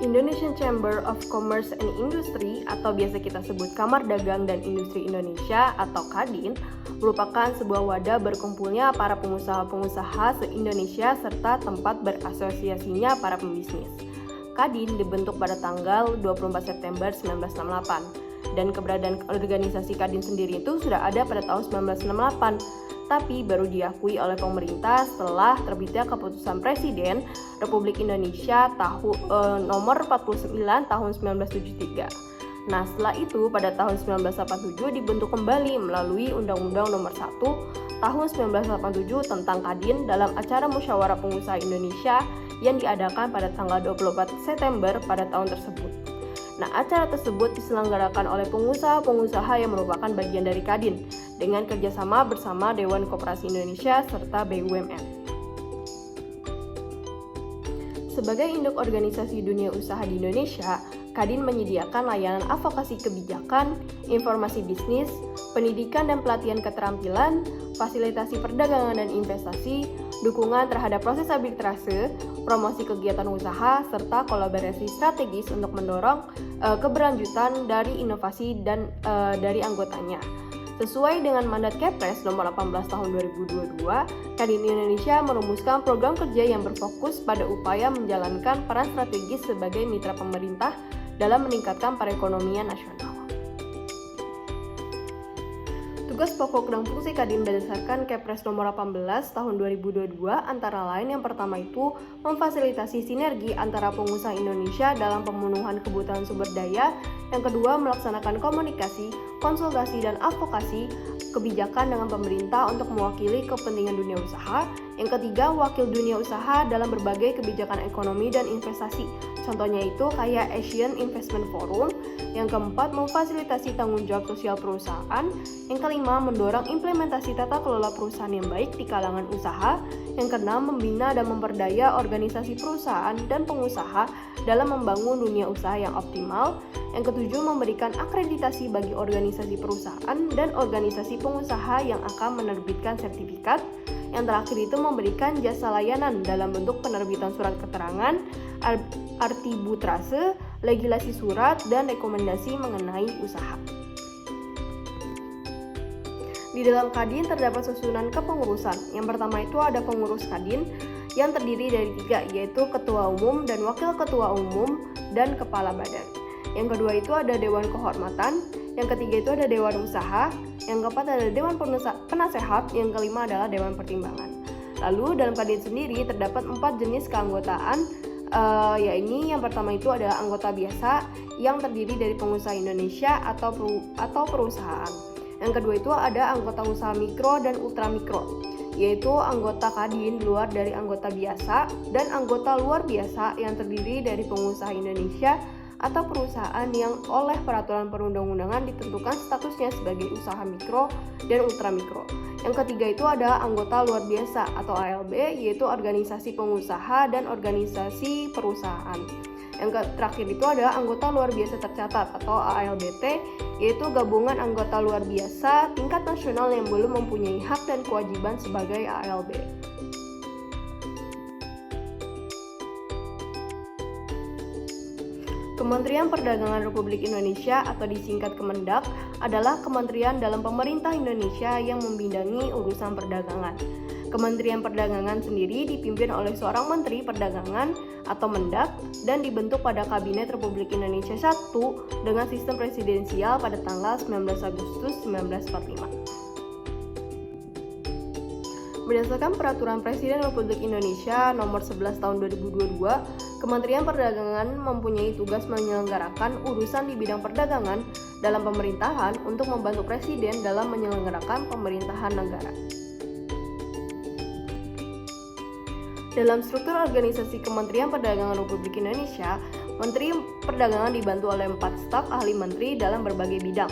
Indonesian Chamber of Commerce and Industry atau biasa kita sebut Kamar Dagang dan Industri Indonesia atau KADIN merupakan sebuah wadah berkumpulnya para pengusaha-pengusaha se-Indonesia serta tempat berasosiasinya para pembisnis. KADIN dibentuk pada tanggal 24 September 1968 dan keberadaan organisasi KADIN sendiri itu sudah ada pada tahun 1968. Tapi baru diakui oleh pemerintah setelah terbitnya keputusan Presiden Republik Indonesia nomor 49 tahun 1973. Nah, setelah itu pada tahun 1987 dibentuk kembali melalui Undang-Undang nomor 1 tahun 1987 tentang KADIN dalam acara Musyawarah Pengusaha Indonesia yang diadakan pada tanggal 24 September pada tahun tersebut. Nah, acara tersebut diselenggarakan oleh pengusaha-pengusaha yang merupakan bagian dari KADIN dengan kerjasama bersama Dewan Koperasi Indonesia serta BUMN. Sebagai induk organisasi dunia usaha di Indonesia, KADIN menyediakan layanan advokasi kebijakan, informasi bisnis, pendidikan dan pelatihan keterampilan, fasilitasi perdagangan dan investasi, dukungan terhadap proses arbitrase, promosi kegiatan usaha, serta kolaborasi strategis untuk mendorong keberlanjutan dari inovasi dan dari anggotanya. Sesuai dengan mandat Kepres nomor 18 tahun 2022, KADIN Indonesia merumuskan program kerja yang berfokus pada upaya menjalankan peran strategis sebagai mitra pemerintah dalam meningkatkan perekonomian nasional. Tugas pokok dan fungsi KADIN berdasarkan Kepres nomor 18 tahun 2022 antara lain yang pertama itu memfasilitasi sinergi antara pengusaha Indonesia dalam pemenuhan kebutuhan sumber daya, yang kedua melaksanakan komunikasi, konsultasi dan advokasi kebijakan dengan pemerintah untuk mewakili kepentingan dunia usaha, yang ketiga wakil dunia usaha dalam berbagai kebijakan ekonomi dan investasi, contohnya itu kayak Asian Investment Forum, yang keempat memfasilitasi tanggung jawab sosial perusahaan, yang kelima mendorong implementasi tata kelola perusahaan yang baik di kalangan usaha, yang keenam membina dan memperdaya organisasi perusahaan dan pengusaha dalam membangun dunia usaha yang optimal, yang ketujuh memberikan akreditasi bagi organisasi perusahaan dan organisasi pengusaha yang akan menerbitkan sertifikat, yang terakhir itu memberikan jasa layanan dalam bentuk penerbitan surat keterangan, arbitrase, legislasi surat, dan rekomendasi mengenai usaha. Di dalam KADIN terdapat susunan kepengurusan. Yang pertama itu ada pengurus KADIN yang terdiri dari 3, yaitu ketua umum dan wakil ketua umum dan kepala badan. Yang kedua itu ada dewan kehormatan, yang ketiga itu ada dewan usaha, yang keempat ada dewan penasehat, yang kelima adalah dewan pertimbangan. Lalu dalam KADIN sendiri terdapat 4 jenis keanggotaan, yaitu yang pertama itu adalah anggota biasa yang terdiri dari pengusaha Indonesia atau perusahaan. Yang kedua itu ada anggota usaha mikro dan ultramikro, yaitu anggota KADIN luar dari anggota biasa dan anggota luar biasa yang terdiri dari pengusaha Indonesia atau perusahaan yang oleh peraturan perundang-undangan ditentukan statusnya sebagai usaha mikro dan ultramikro. Yang ketiga itu ada anggota luar biasa atau ALB, yaitu organisasi pengusaha dan organisasi perusahaan. Yang terakhir itu ada anggota luar biasa tercatat atau ALBT, yaitu gabungan anggota luar biasa tingkat nasional yang belum mempunyai hak dan kewajiban sebagai ALB. Kementerian Perdagangan Republik Indonesia atau disingkat Kemendak adalah kementerian dalam pemerintah Indonesia yang membidangi urusan perdagangan. Kementerian Perdagangan sendiri dipimpin oleh seorang Menteri Perdagangan atau Mendak dan dibentuk pada Kabinet Republik Indonesia I dengan sistem presidensial pada tanggal 19 Agustus 1945. Berdasarkan Peraturan Presiden Republik Indonesia Nomor 11 Tahun 2022, Kementerian Perdagangan mempunyai tugas menyelenggarakan urusan di bidang perdagangan dalam pemerintahan untuk membantu Presiden dalam menyelenggarakan pemerintahan negara. Dalam struktur organisasi Kementerian Perdagangan Republik Indonesia, Menteri Perdagangan dibantu oleh 4 staf ahli menteri dalam berbagai bidang.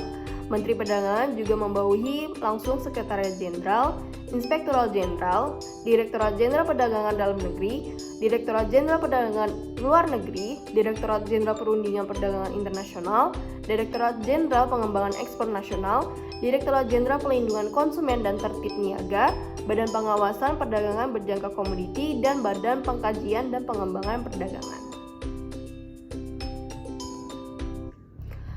Menteri Perdagangan juga membawahi langsung Sekretariat Jenderal, Inspektorat Jenderal, Direktorat Jenderal Perdagangan Dalam Negeri, Direktorat Jenderal Perdagangan Luar Negeri, Direktorat Jenderal Perundingan Perdagangan Internasional, Direktorat Jenderal Pengembangan Ekspor Nasional, Direktorat Jenderal Pelindungan Konsumen dan Tertib Niaga, Badan Pengawasan Perdagangan Berjangka Komoditi, dan Badan Pengkajian dan Pengembangan Perdagangan.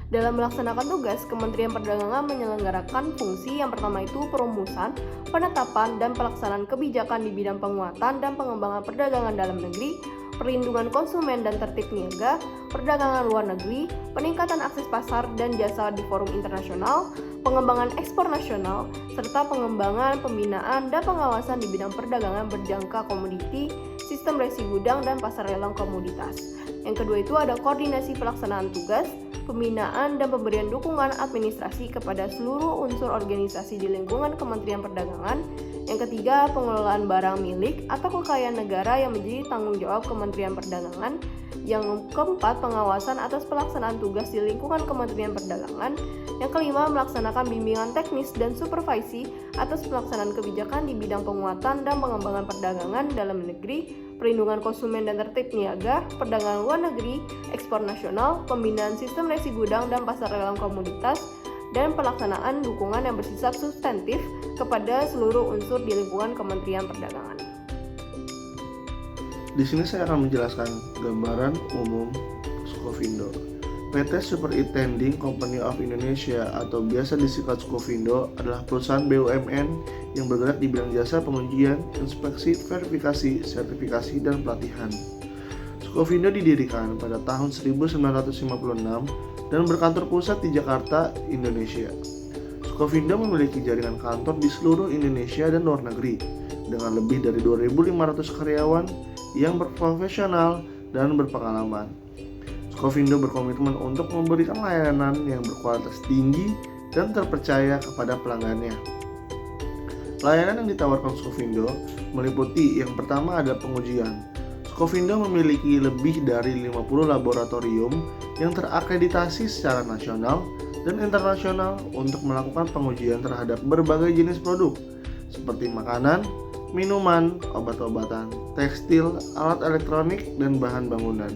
Dalam melaksanakan tugas, Kementerian Perdagangan menyelenggarakan fungsi yang pertama itu perumusan, penetapan, dan pelaksanaan kebijakan di bidang penguatan dan pengembangan perdagangan dalam negeri, perlindungan konsumen dan tertib niaga, perdagangan luar negeri, peningkatan akses pasar dan jasa di forum internasional, pengembangan ekspor nasional, serta pengembangan, pembinaan, dan pengawasan di bidang perdagangan berjangka komoditi, sistem resi gudang, dan pasar lelang komoditas. Yang kedua itu ada koordinasi pelaksanaan tugas, pembinaan dan pemberian dukungan administrasi kepada seluruh unsur organisasi di lingkungan Kementerian Perdagangan. Yang ketiga, pengelolaan barang milik atau kekayaan negara yang menjadi tanggung jawab Kementerian Perdagangan. Yang keempat, pengawasan atas pelaksanaan tugas di lingkungan Kementerian Perdagangan. Yang kelima, melaksanakan bimbingan teknis dan supervisi atas pelaksanaan kebijakan di bidang penguatan dan pengembangan perdagangan dalam negeri, perlindungan konsumen dan tertib niaga, perdagangan luar negeri, ekspor nasional, pembinaan sistem resi gudang dan pasar lelang komoditas, dan pelaksanaan dukungan yang bersifat substantif kepada seluruh unsur di lingkungan Kementerian Perdagangan. Di sini saya akan menjelaskan gambaran umum Skovindo. PT Super E-Tending Company of Indonesia atau biasa disingkat Skovindo adalah perusahaan BUMN yang bergerak di bidang jasa pengujian, inspeksi, verifikasi, sertifikasi, dan pelatihan. Skovindo didirikan pada tahun 1956 dan berkantor pusat di Jakarta, Indonesia. Skovindo memiliki jaringan kantor di seluruh Indonesia dan luar negeri dengan lebih dari 2.500 karyawan yang berprofesional dan berpengalaman. Skovindo berkomitmen untuk memberikan layanan yang berkualitas tinggi dan terpercaya kepada pelanggannya. Layanan yang ditawarkan Skovindo meliputi yang pertama ada pengujian. Skovindo memiliki lebih dari 50 laboratorium yang terakreditasi secara nasional dan internasional untuk melakukan pengujian terhadap berbagai jenis produk seperti makanan, minuman, obat-obatan, tekstil, alat elektronik, dan bahan bangunan.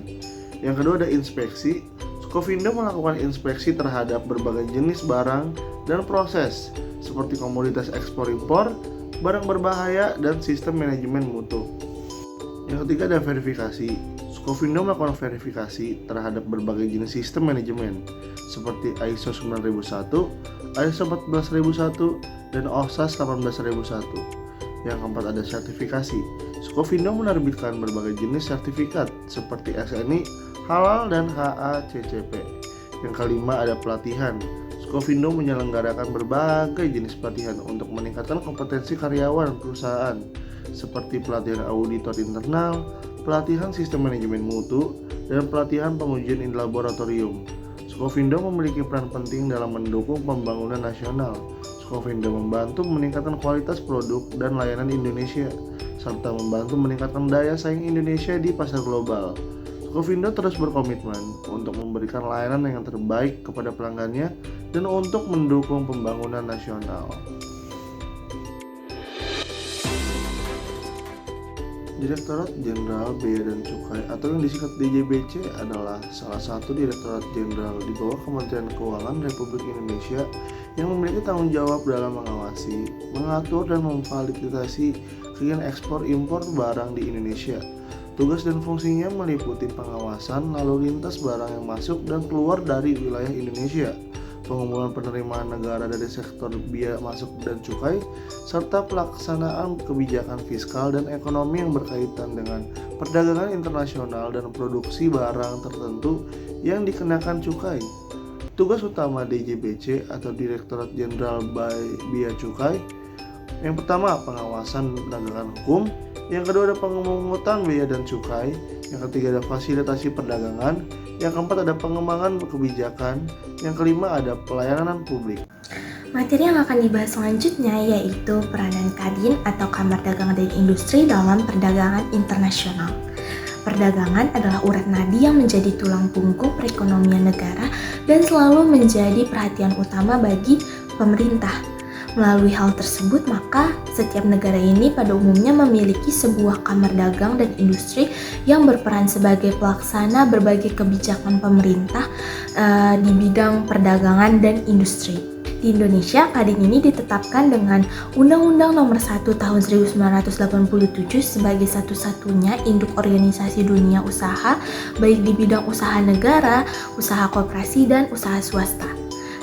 Yang kedua ada inspeksi. Skovindo melakukan inspeksi terhadap berbagai jenis barang dan proses seperti komoditas ekspor-impor, barang berbahaya, dan sistem manajemen mutu. Yang ketiga ada verifikasi. Skovindo melakukan verifikasi terhadap berbagai jenis sistem manajemen seperti ISO 9001, ISO 14001, dan OHSAS 18001. Yang keempat ada sertifikasi. Skovindo menerbitkan berbagai jenis sertifikat seperti SNI, Halal, dan HACCP. Yang kelima ada pelatihan. Skovindo menyelenggarakan berbagai jenis pelatihan untuk meningkatkan kompetensi karyawan perusahaan seperti pelatihan auditor internal, pelatihan sistem manajemen mutu, dan pelatihan pengujian in laboratorium. Skovindo memiliki peran penting dalam mendukung pembangunan nasional. Skovindo membantu meningkatkan kualitas produk dan layanan Indonesia, serta membantu meningkatkan daya saing Indonesia di pasar global. Skovindo terus berkomitmen untuk memberikan layanan yang terbaik kepada pelanggannya dan untuk mendukung pembangunan nasional. Direktorat Jenderal Bea dan Cukai atau yang disingkat DJBC adalah salah satu direktorat jenderal di bawah Kementerian Keuangan Republik Indonesia yang memiliki tanggung jawab dalam mengawasi, mengatur, dan memfasilitasi kegiatan ekspor impor barang di Indonesia. Tugas dan fungsinya meliputi pengawasan lalu lintas barang yang masuk dan keluar dari wilayah Indonesia, pengumpulan penerimaan negara dari sektor bea masuk dan cukai, serta pelaksanaan kebijakan fiskal dan ekonomi yang berkaitan dengan perdagangan internasional dan produksi barang tertentu yang dikenakan cukai. Tugas utama DJBC atau Direktorat Jenderal Bea Cukai, yang pertama pengawasan penegakan hukum, yang kedua ada pemungutan bea dan cukai, yang ketiga ada fasilitasi perdagangan, yang keempat ada pengembangan kebijakan, yang kelima ada pelayanan publik. Materi yang akan dibahas selanjutnya yaitu peranan Kadin atau Kamar Dagang dan Industri dalam perdagangan internasional. Perdagangan adalah urat nadi yang menjadi tulang punggung perekonomian negara dan selalu menjadi perhatian utama bagi pemerintah. Melalui hal tersebut, maka setiap negara ini pada umumnya memiliki sebuah kamar dagang dan industri yang berperan sebagai pelaksana berbagai kebijakan pemerintah di bidang perdagangan dan industri. Di Indonesia, Kadin ini ditetapkan dengan Undang-Undang Nomor 1 Tahun 1987 sebagai satu-satunya induk organisasi dunia usaha, baik di bidang usaha negara, usaha koperasi, dan usaha swasta.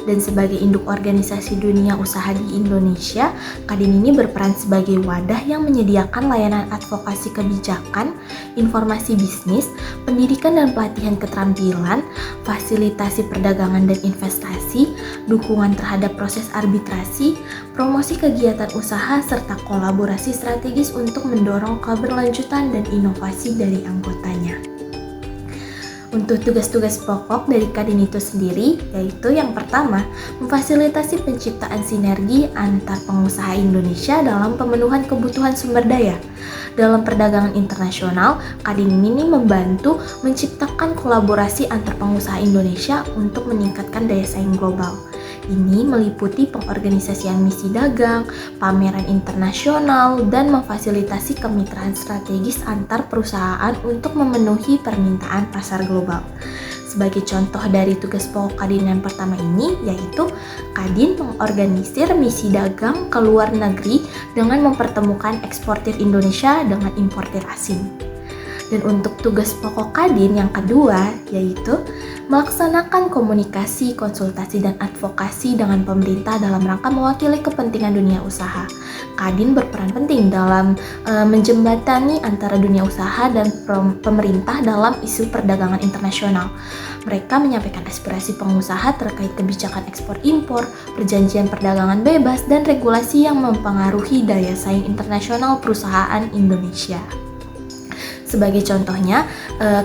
Dan sebagai induk organisasi dunia usaha di Indonesia, Kadin ini berperan sebagai wadah yang menyediakan layanan advokasi kebijakan, informasi bisnis, pendidikan dan pelatihan keterampilan, fasilitasi perdagangan dan investasi, dukungan terhadap proses arbitrasi, promosi kegiatan usaha, serta kolaborasi strategis untuk mendorong keberlanjutan dan inovasi dari anggotanya. Untuk tugas-tugas pokok dari Kadin itu sendiri, yaitu yang pertama, memfasilitasi penciptaan sinergi antar pengusaha Indonesia dalam pemenuhan kebutuhan sumber daya. Dalam perdagangan internasional, Kadin ini membantu menciptakan kolaborasi antar pengusaha Indonesia untuk meningkatkan daya saing global. Ini meliputi pengorganisasian misi dagang, pameran internasional, dan memfasilitasi kemitraan strategis antar perusahaan untuk memenuhi permintaan pasar global. Sebagai contoh dari tugas pokok Kadin yang pertama ini, yaitu Kadin mengorganisir misi dagang ke luar negeri dengan mempertemukan eksportir Indonesia dengan importir asing. Dan untuk tugas pokok Kadin yang kedua, yaitu melaksanakan komunikasi, konsultasi, dan advokasi dengan pemerintah dalam rangka mewakili kepentingan dunia usaha. Kadin berperan penting dalam menjembatani antara dunia usaha dan pemerintah dalam isu perdagangan internasional. Mereka menyampaikan aspirasi pengusaha terkait kebijakan ekspor-impor, perjanjian perdagangan bebas, dan regulasi yang mempengaruhi daya saing internasional perusahaan Indonesia. Sebagai contohnya,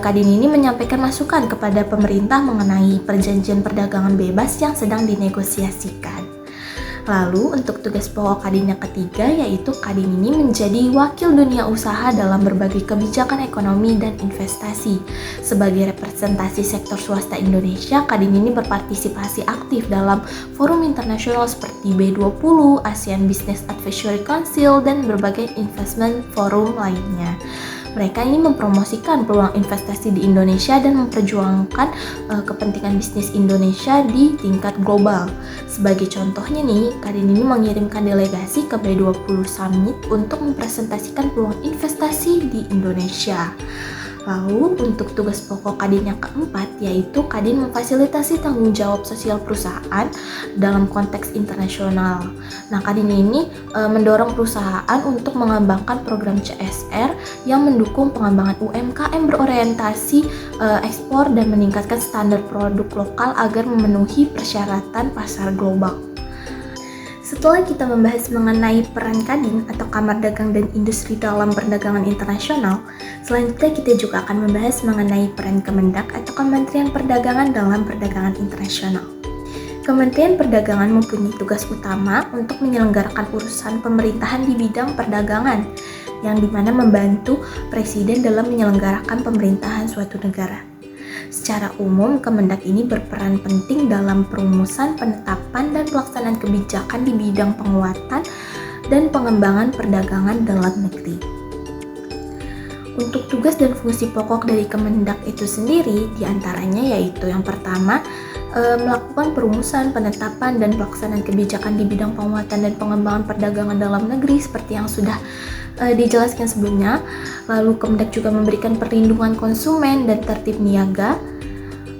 Kadin ini menyampaikan masukan kepada pemerintah mengenai perjanjian perdagangan bebas yang sedang dinegosiasikan. Lalu untuk tugas pokok Kadin yang ketiga, yaitu Kadin ini menjadi wakil dunia usaha dalam berbagai kebijakan ekonomi dan investasi. Sebagai representasi sektor swasta Indonesia, Kadin ini berpartisipasi aktif dalam forum internasional seperti B20, ASEAN Business Advisory Council, dan berbagai investment forum lainnya. Mereka ini mempromosikan peluang investasi di Indonesia dan memperjuangkan kepentingan bisnis Indonesia di tingkat global. Sebagai contohnya nih, Kadin ini mengirimkan delegasi ke B20 Summit untuk mempresentasikan peluang investasi di Indonesia. Lalu untuk tugas pokok Kadin yang keempat, yaitu Kadin memfasilitasi tanggung jawab sosial perusahaan dalam konteks internasional. Nah, Kadin ini mendorong perusahaan untuk mengembangkan program CSR yang mendukung pengembangan UMKM berorientasi ekspor dan meningkatkan standar produk lokal agar memenuhi persyaratan pasar global. Setelah kita membahas mengenai peran Kadin atau Kamar Dagang dan Industri dalam perdagangan internasional, selanjutnya kita juga akan membahas mengenai peran Kemendak atau Kementerian Perdagangan dalam perdagangan internasional. Kementerian Perdagangan mempunyai tugas utama untuk menyelenggarakan urusan pemerintahan di bidang perdagangan, yang dimana membantu Presiden dalam menyelenggarakan pemerintahan suatu negara. Secara umum, Kemendak ini berperan penting dalam perumusan, penetapan, dan pelaksanaan kebijakan di bidang penguatan dan pengembangan perdagangan dalam negeri. Untuk tugas dan fungsi pokok dari Kemendak itu sendiri, diantaranya yaitu yang pertama, melakukan perumusan, penetapan, dan pelaksanaan kebijakan di bidang penguatan dan pengembangan perdagangan dalam negeri seperti yang sudah dijelaskan sebelumnya. Lalu Kemendak juga memberikan perlindungan konsumen dan tertib niaga.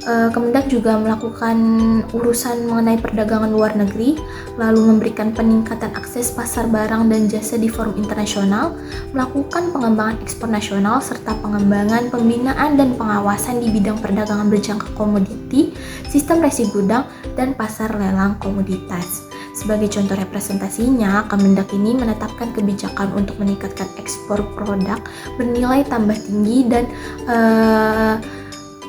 Kemendak juga melakukan urusan mengenai perdagangan luar negeri, lalu memberikan peningkatan akses pasar barang dan jasa di forum internasional, melakukan pengembangan ekspor nasional, serta pengembangan, pembinaan, dan pengawasan di bidang perdagangan berjangka komoditi, sistem resi gudang, dan pasar lelang komoditas. Sebagai contoh representasinya, Kemendak ini menetapkan kebijakan untuk meningkatkan ekspor produk bernilai tambah tinggi dan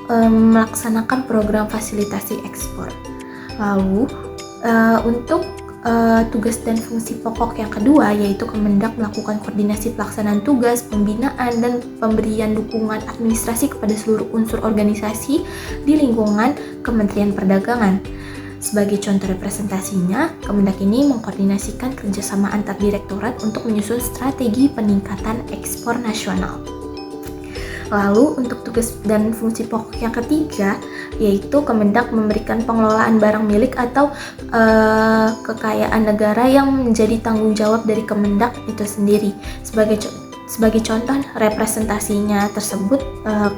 melaksanakan program fasilitasi ekspor. Lalu untuk tugas dan fungsi pokok yang kedua, yaitu Kemendak melakukan koordinasi pelaksanaan tugas, pembinaan, dan pemberian dukungan administrasi kepada seluruh unsur organisasi di lingkungan Kementerian Perdagangan. Sebagai contoh representasinya, Kemendak ini mengkoordinasikan kerjasama antar direktorat untuk menyusun strategi peningkatan ekspor nasional. Lalu untuk tugas dan fungsi pokok yang ketiga, yaitu Kemendak memberikan pengelolaan barang milik atau kekayaan negara yang menjadi tanggung jawab dari Kemendak itu sendiri. Sebagai contoh representasinya tersebut,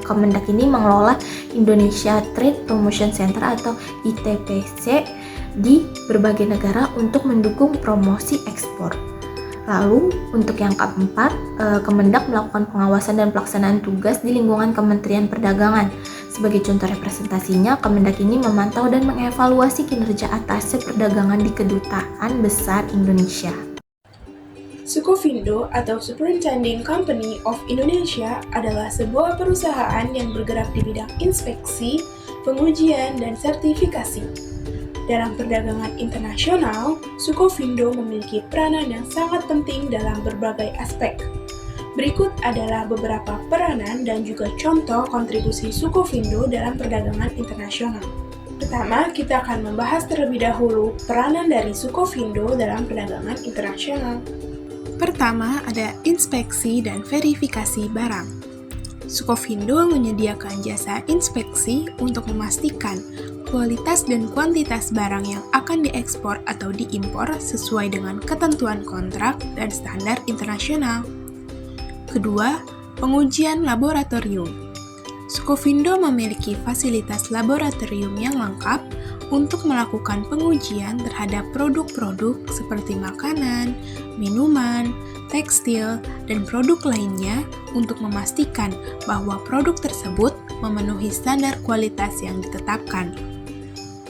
Kemendak ini mengelola Indonesia Trade Promotion Center atau ITPC di berbagai negara untuk mendukung promosi ekspor. Lalu untuk yang keempat, Kemendak melakukan pengawasan dan pelaksanaan tugas di lingkungan Kementerian Perdagangan. Sebagai contoh representasinya, Kemendak ini memantau dan mengevaluasi kinerja atasé perdagangan di Kedutaan Besar Indonesia. Sukovindo atau Superintending Company of Indonesia adalah sebuah perusahaan yang bergerak di bidang inspeksi, pengujian, dan sertifikasi. Dalam perdagangan internasional, Sukovindo memiliki peranan yang sangat penting dalam berbagai aspek. Berikut adalah beberapa peranan dan juga contoh kontribusi Sukovindo dalam perdagangan internasional. Pertama, kita akan membahas terlebih dahulu peranan dari Sukovindo dalam perdagangan internasional. Pertama, ada inspeksi dan verifikasi barang. Sukovindo menyediakan jasa inspeksi untuk memastikan kualitas dan kuantitas barang yang akan diekspor atau diimpor sesuai dengan ketentuan kontrak dan standar internasional. Kedua, pengujian laboratorium. Sukovindo memiliki fasilitas laboratorium yang lengkap untuk melakukan pengujian terhadap produk-produk seperti makanan, minuman, tekstil, dan produk lainnya untuk memastikan bahwa produk tersebut memenuhi standar kualitas yang ditetapkan.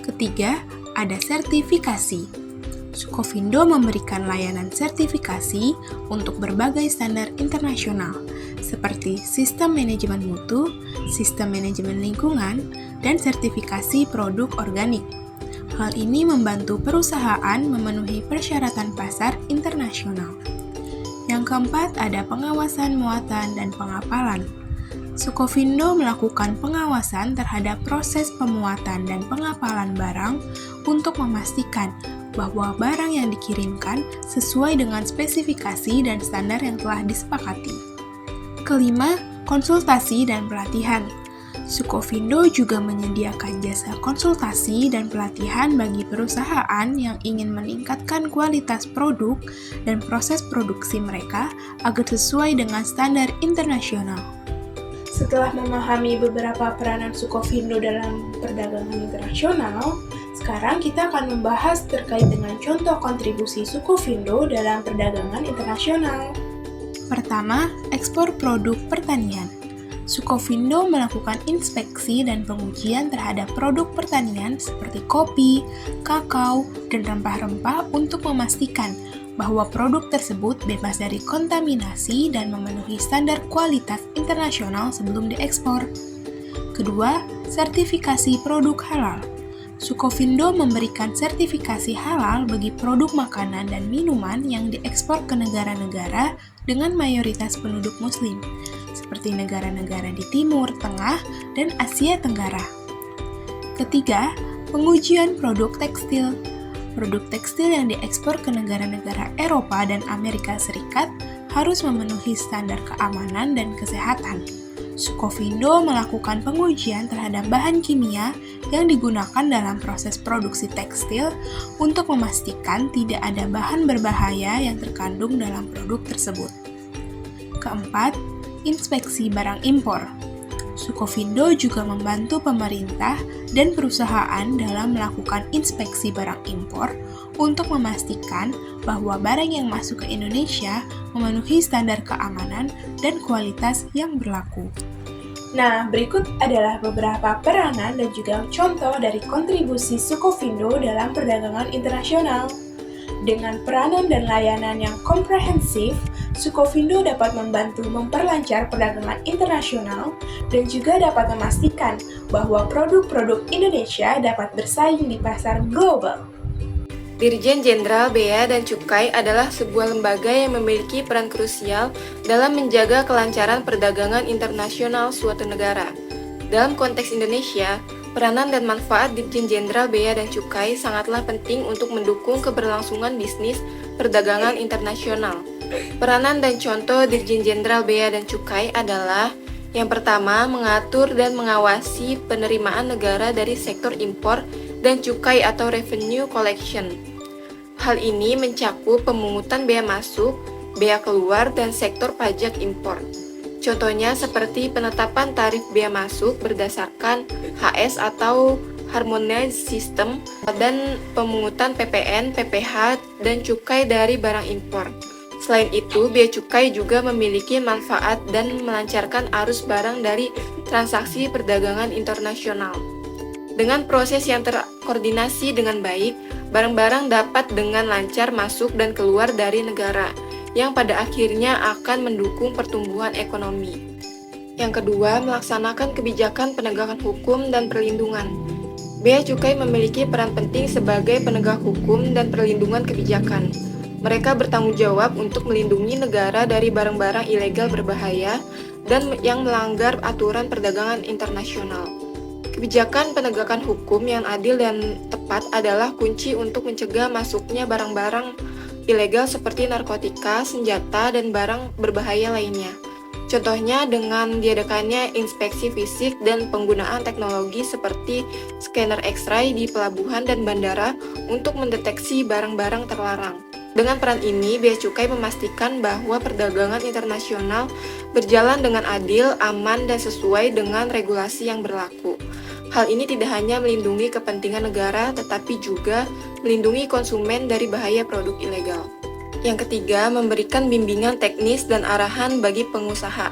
Ketiga, ada sertifikasi. Sukovindo memberikan layanan sertifikasi untuk berbagai standar internasional, seperti sistem manajemen mutu, sistem manajemen lingkungan, dan sertifikasi produk organik. Hal ini membantu perusahaan memenuhi persyaratan pasar internasional. Yang keempat, ada pengawasan muatan dan pengapalan. Sukovindo melakukan pengawasan terhadap proses pemuatan dan pengapalan barang untuk memastikan bahwa barang yang dikirimkan sesuai dengan spesifikasi dan standar yang telah disepakati. Kelima, konsultasi dan pelatihan. Sukovindo juga menyediakan jasa konsultasi dan pelatihan bagi perusahaan yang ingin meningkatkan kualitas produk dan proses produksi mereka agar sesuai dengan standar internasional. Setelah memahami beberapa peranan Sukovindo dalam perdagangan internasional, sekarang kita akan membahas terkait dengan contoh kontribusi Sukovindo dalam perdagangan internasional. Pertama, ekspor produk pertanian. Sukovindo melakukan inspeksi dan pengujian terhadap produk pertanian seperti kopi, kakao, dan rempah-rempah untuk memastikan bahwa produk tersebut bebas dari kontaminasi dan memenuhi standar kualitas internasional sebelum diekspor. Kedua, sertifikasi produk halal. Sukovindo memberikan sertifikasi halal bagi produk makanan dan minuman yang diekspor ke negara-negara dengan mayoritas penduduk muslim, seperti negara-negara di Timur, Tengah, dan Asia Tenggara. Ketiga, pengujian produk tekstil. Produk tekstil yang diekspor ke negara-negara Eropa dan Amerika Serikat harus memenuhi standar keamanan dan kesehatan. Sukovindo melakukan pengujian terhadap bahan kimia yang digunakan dalam proses produksi tekstil untuk memastikan tidak ada bahan berbahaya yang terkandung dalam produk tersebut. Keempat, inspeksi barang impor. Sukovindo juga membantu pemerintah dan perusahaan dalam melakukan inspeksi barang impor untuk memastikan bahwa barang yang masuk ke Indonesia memenuhi standar keamanan dan kualitas yang berlaku. Nah, berikut adalah beberapa peranan dan juga contoh dari kontribusi Sukovindo dalam perdagangan internasional. Dengan peranan dan layanan yang komprehensif, Sukovindo dapat membantu memperlancar perdagangan internasional dan juga dapat memastikan bahwa produk-produk Indonesia dapat bersaing di pasar global. Dirjen Jenderal Bea dan Cukai adalah sebuah lembaga yang memiliki peran krusial dalam menjaga kelancaran perdagangan internasional suatu negara. Dalam konteks Indonesia, peranan dan manfaat Dirjen Jenderal Bea dan Cukai sangatlah penting untuk mendukung keberlangsungan bisnis perdagangan internasional. Peranan dan contoh Dirjen Jenderal Bea dan Cukai adalah Yang pertama, mengatur dan mengawasi penerimaan negara dari sektor impor dan cukai atau revenue collection. Hal ini mencakup pemungutan bea masuk, bea keluar, dan sektor pajak impor. Contohnya seperti penetapan tarif bea masuk berdasarkan HS atau Harmonized System dan pemungutan PPN, PPH, dan cukai dari barang impor. Selain itu, bea cukai juga memiliki manfaat dan melancarkan arus barang dari transaksi perdagangan internasional. Dengan proses yang terkoordinasi dengan baik, barang-barang dapat dengan lancar masuk dan keluar dari negara, yang pada akhirnya akan mendukung pertumbuhan ekonomi. Yang kedua, melaksanakan kebijakan penegakan hukum dan perlindungan. Bea cukai memiliki peran penting sebagai penegak hukum dan perlindungan kebijakan. Mereka bertanggung jawab untuk melindungi negara dari barang-barang ilegal berbahaya dan yang melanggar aturan perdagangan internasional. Kebijakan penegakan hukum yang adil dan tepat adalah kunci untuk mencegah masuknya barang-barang ilegal seperti narkotika, senjata, dan barang berbahaya lainnya. Contohnya dengan diadakannya inspeksi fisik dan penggunaan teknologi seperti scanner X-ray di pelabuhan dan bandara untuk mendeteksi barang-barang terlarang. Dengan peran ini, Bea Cukai memastikan bahwa perdagangan internasional berjalan dengan adil, aman, dan sesuai dengan regulasi yang berlaku. Hal ini tidak hanya melindungi kepentingan negara, tetapi juga melindungi konsumen dari bahaya produk ilegal. Yang ketiga, memberikan bimbingan teknis dan arahan bagi pengusaha.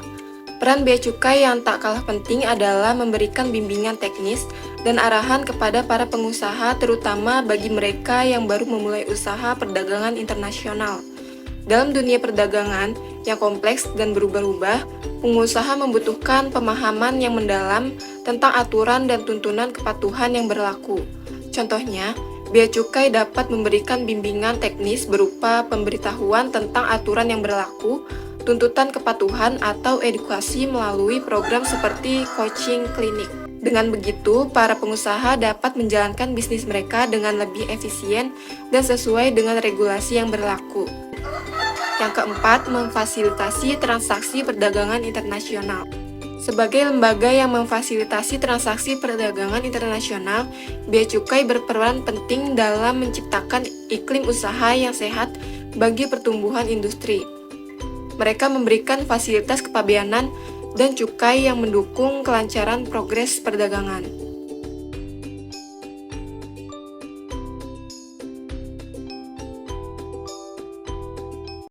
Peran Bea Cukai yang tak kalah penting adalah memberikan bimbingan teknis dan arahan kepada para pengusaha, terutama bagi mereka yang baru memulai usaha perdagangan internasional. Dalam dunia perdagangan yang kompleks dan berubah-ubah, pengusaha membutuhkan pemahaman yang mendalam tentang aturan dan tuntunan kepatuhan yang berlaku. Contohnya, Bea Cukai dapat memberikan bimbingan teknis berupa pemberitahuan tentang aturan yang berlaku, tuntutan kepatuhan, atau edukasi melalui program seperti coaching klinik. Dengan begitu, para pengusaha dapat menjalankan bisnis mereka dengan lebih efisien dan sesuai dengan regulasi yang berlaku. Yang keempat, memfasilitasi transaksi perdagangan internasional. Sebagai lembaga yang memfasilitasi transaksi perdagangan internasional, Bea Cukai berperan penting dalam menciptakan iklim usaha yang sehat bagi pertumbuhan industri. Mereka memberikan fasilitas kepabeanan dan cukai yang mendukung kelancaran progres perdagangan.